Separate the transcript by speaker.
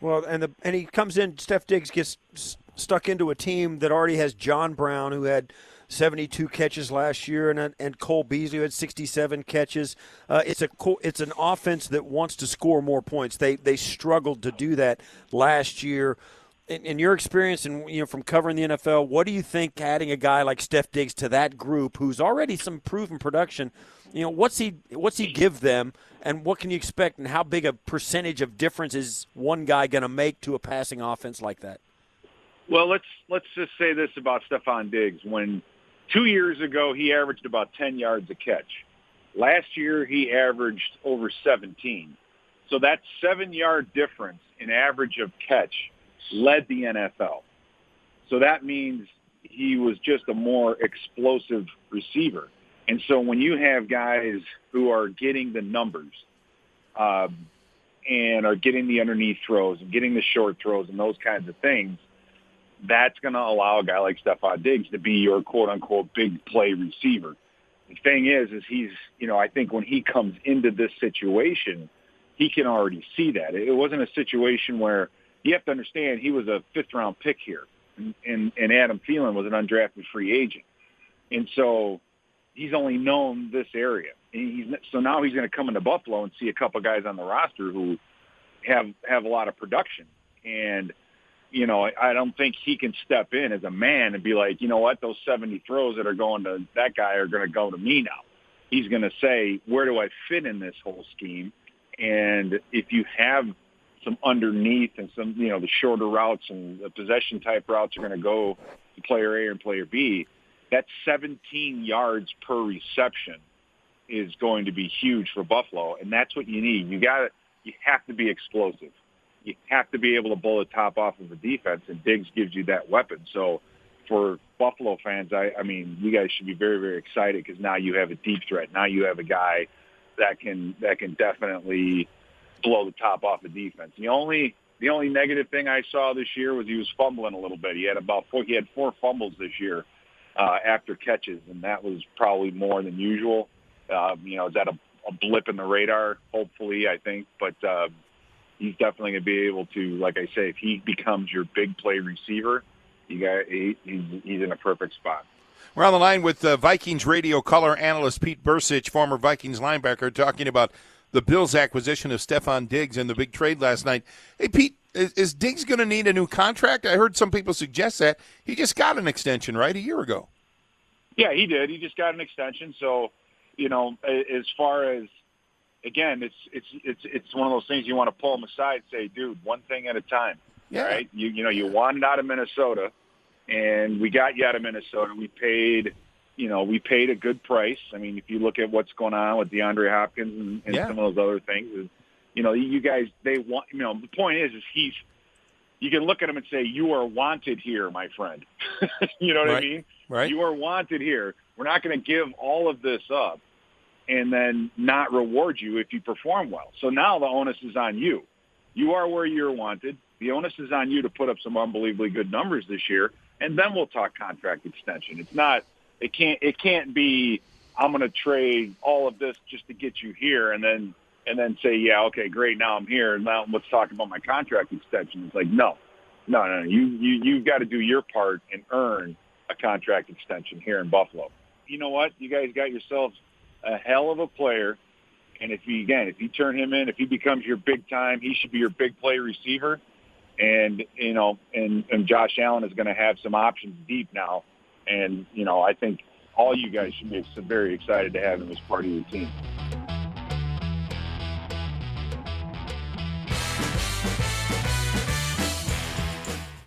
Speaker 1: Well, and he comes in. Steph Diggs gets stuck into a team that already has John Brown, who had 72 catches last year, and Cole Beasley, who had 67 catches. It's an offense that wants to score more points. They struggled to do that last year. In your experience, and from covering the NFL, what do you think adding a guy like Steph Diggs to that group, who's already some proven production? What's he give them, and what can you expect, and how big a percentage of difference is one guy going to make to a passing offense like that?
Speaker 2: Well, let's just say this about Stefon Diggs. When 2 years ago he averaged about 10 yards a catch, last year he averaged over 17. So that 7-yard difference in average of catch led the NFL. So that means he was just a more explosive receiver. And so when you have guys who are getting the numbers and are getting the underneath throws and getting the short throws and those kinds of things, that's going to allow a guy like Stefon Diggs to be your quote-unquote big play receiver. The thing is he's, I think when he comes into this situation, he can already see that. It wasn't a situation where you have to understand he was a fifth-round pick here, and Adam Thielen was an undrafted free agent. And so he's only known this area. So now he's going to come into Buffalo and see a couple guys on the roster who have a lot of production. And, I don't think he can step in as a man and be like, you know what, those 70 throws that are going to that guy are going to go to me now. He's going to say, where do I fit in this whole scheme? And if you have some underneath and some, the shorter routes and the possession-type routes are going to go to player A and player B, that 17 yards per reception is going to be huge for Buffalo, and that's what you need. You have to be explosive. You have to be able to blow the top off of the defense, and Diggs gives you that weapon. So for Buffalo fans, I mean, you guys should be very, very excited because now you have a deep threat. Now you have a guy that can definitely blow the top off the defense. The only negative thing I saw this year was he was fumbling a little bit. He had four fumbles this year after catches, and that was probably more than usual. Is that a blip in the radar? Hopefully, I think, but he's definitely going to be able to, like I say, if he becomes your big play receiver, he's in a perfect spot.
Speaker 3: We're on the line with Vikings radio color analyst Pete Bercich, former Vikings linebacker, talking about the Bills' acquisition of Stefon Diggs and the big trade last night. Hey, Pete, is Diggs going to need a new contract? I heard some people suggest that. He just got an extension, right, a year ago?
Speaker 2: Yeah, he did. He just got an extension. So, as far as, again, it's one of those things you want to pull him aside and say, dude, one thing at a time.
Speaker 3: Yeah.
Speaker 2: Right? You wanted out of Minnesota, and we got you out of Minnesota. We paid a good price. I mean, if you look at what's going on with DeAndre Hopkins and some of those other things, you guys, they want, the point is you can look at him and say, you are wanted here, my friend. You know what I mean?
Speaker 3: Right.
Speaker 2: You are wanted here. We're not going to give all of this up and then not reward you if you perform well. So now the onus is on you. You are where you're wanted. The onus is on you to put up some unbelievably good numbers this year, and then we'll talk contract extension. It's not. It can't be, I'm going to trade all of this just to get you here and then say, yeah, okay, great, now I'm here, and now let's talk about my contract extension. It's like, no. You've got to do your part and earn a contract extension here in Buffalo. You know what? You guys got yourselves a hell of a player, and if you turn him in, if he becomes your big time, he should be your big play receiver, and Josh Allen is going to have some options deep now. And, I think all you guys should be very excited to have him as part of your team.